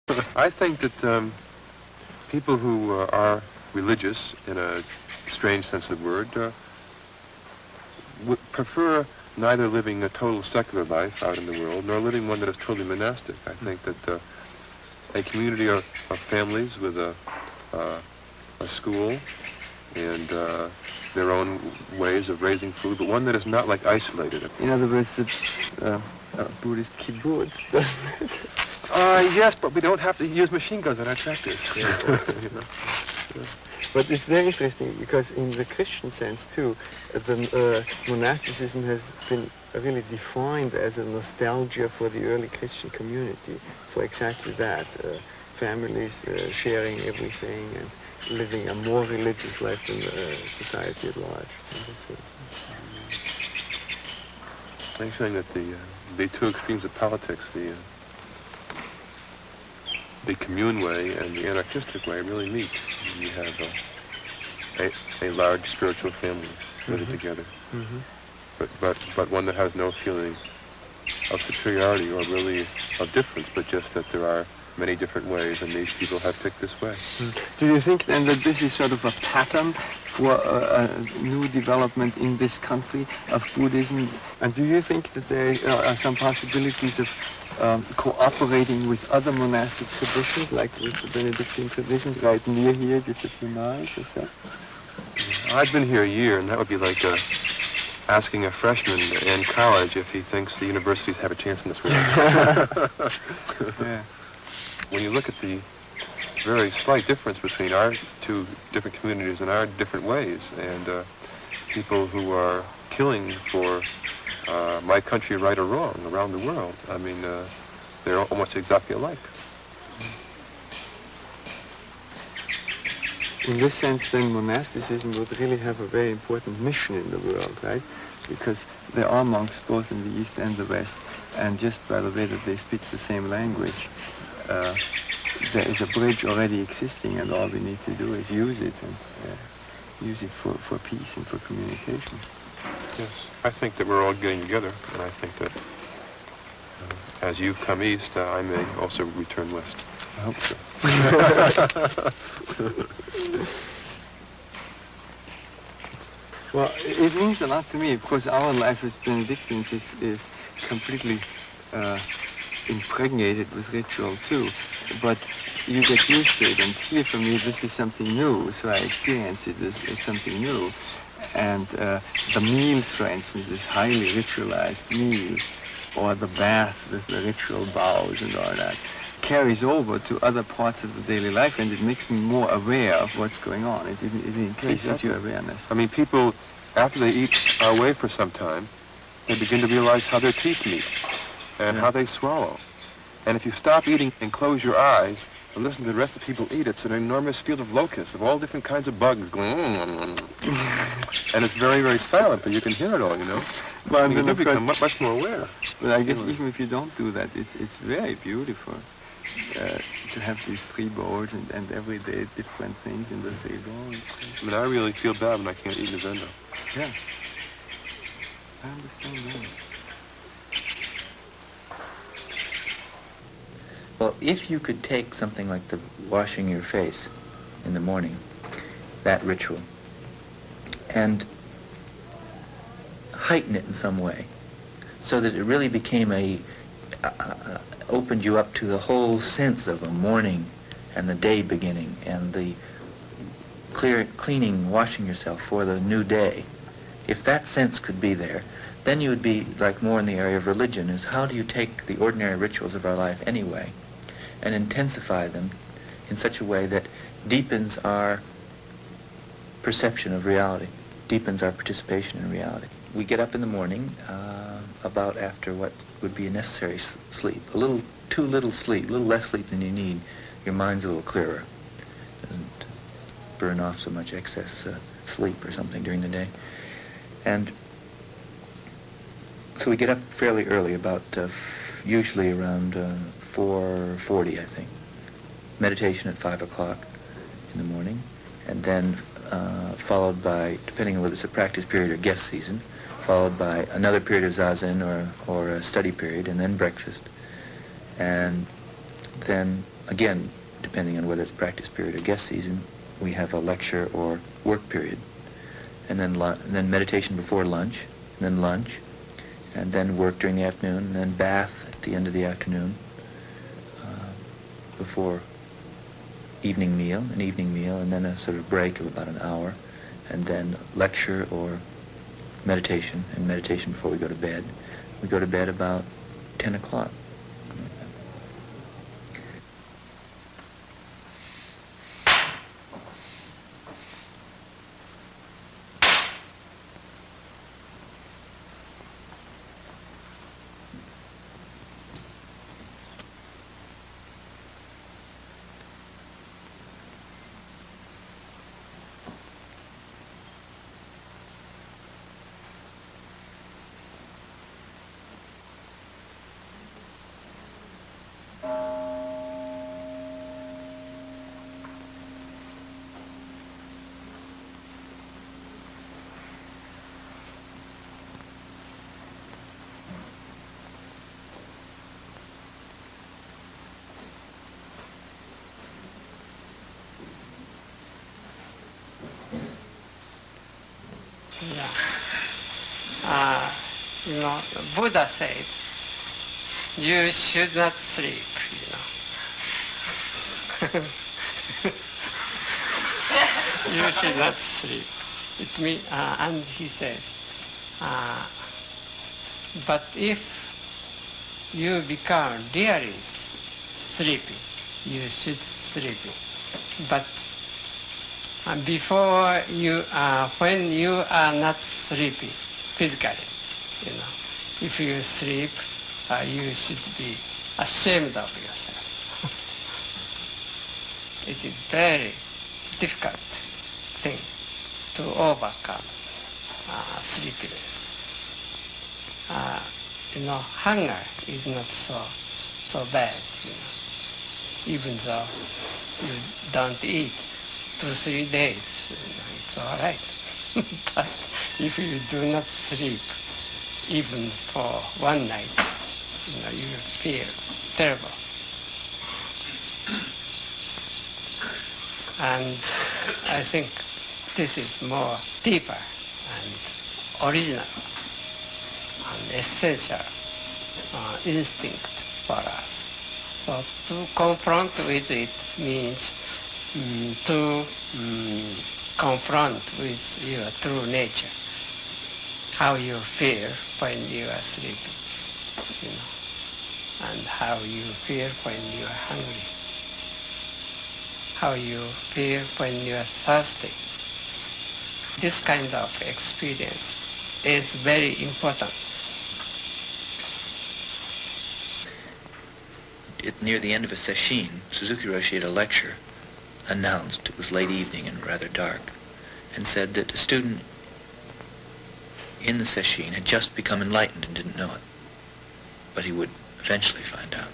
I think that people who are religious, in a strange sense of the word, would prefer neither living a total secular life out in the world, nor living one that is totally monastic. I think that a community of families with a school and their own ways of raising food, but one that is not like isolated. In other words, the Buddhist kibbutz, doesn't it? Yes, but we don't have to use machine guns on our tractors. Yeah. You know? But it's very interesting because in the Christian sense too, the monasticism has been really defined as a nostalgia for the early Christian community, for exactly that, families sharing everything and living a more religious life than society at large. I'm showing that the two extremes of politics, the commune way and the anarchistic way, really meet. You have a large spiritual family living together, but one that has no feeling of superiority or really of difference, but just that there are many different ways, and these people have picked this way. Do you think then that this is sort of a pattern for a new development in this country of Buddhism? And do you think that there are some possibilities of cooperating with other monastic traditions, like with the Benedictine traditions right near here, just a few miles or so? I've been here a year, and that would be like asking a freshman in college if he thinks the universities have a chance in this world. Yeah. When you look at the very slight difference between our two different communities and our different ways, and people who are killing for my country, right or wrong, around the world, I mean, they're almost exactly alike. In this sense, then, monasticism would really have a very important mission in the world, right? Because there are monks both in the East and the West, and just by the way that they speak the same language, there is a bridge already existing, and all we need to do is use it, and use it for peace and for communication. Yes, I think that we're all getting together, and I think that as you come east, I may also return west. I hope so. Well, it means a lot to me, because our life as Benedictines is completely impregnated with ritual too, but you get used to it, and here for me this is something new, so I experience it as something new. And the meals, for instance, this highly ritualized meal, or the bath with the ritual bows and all that, carries over to other parts of the daily life, and it makes me more aware of what's going on. It increases your awareness. I mean, people, after they eat our way for some time, they begin to realize how their teeth meet and how they swallow. And if you stop eating and close your eyes and listen to the rest of the people eat, it's an enormous field of locusts, of all different kinds of bugs going, and it's very, very silent, but you can hear it all, you know. Well, you do become much more aware. But I guess even if you don't do that, it's very beautiful to have these three bowls and every day different things in the three bowls. I mean, I really feel bad when I can't eat Nintendo. Yeah, I understand that. Well, if you could take something like the washing your face in the morning, that ritual, and heighten it in some way, so that it really became opened you up to the whole sense of a morning and the day beginning and the cleaning, washing yourself for the new day. If that sense could be there, then you would be like more in the area of religion, is how do you take the ordinary rituals of our life anyway and intensify them in such a way that deepens our perception of reality, deepens our participation in reality. We get up in the morning about after what would be a necessary sleep, too little sleep, a little less sleep than you need. Your mind's a little clearer, doesn't burn off so much excess sleep or something during the day. And so we get up fairly early, about usually around 4:40, I think. Meditation at 5 o'clock in the morning, and then followed by, depending on whether it's a practice period or guest season, followed by another period of zazen or a study period, and then breakfast. And then again, depending on whether it's practice period or guest season, we have a lecture or work period, and then meditation before lunch, and then lunch, and then work during the afternoon, and then bath at the end of the afternoon, before an evening meal, and then a sort of break of about an hour, and then lecture or meditation, and meditation before we go to bed. We go to bed about 10 o'clock. Yeah. Buddha said, you should not sleep, You should not sleep. And he says, but if you become really sleepy, you should sleep. But before you, when you are not sleepy physically, if you sleep, you should be ashamed of yourself. It is very difficult thing to overcome sleepiness. Hunger is not so bad. Even though you don't eat 2-3 days, it's all right. But if you do not sleep, even for one night, you feel terrible. And I think this is more deeper and original and essential instinct for us. So to confront with it means to confront with your true nature, how you feel when you are sleeping, and how you feel when you are hungry, how you feel when you are thirsty. This kind of experience is very important. Near the end of a sesshin, Suzuki Roshi at a lecture announced, it was late evening and rather dark, and said that a student in the sesshin had just become enlightened and didn't know it, but he would eventually find out.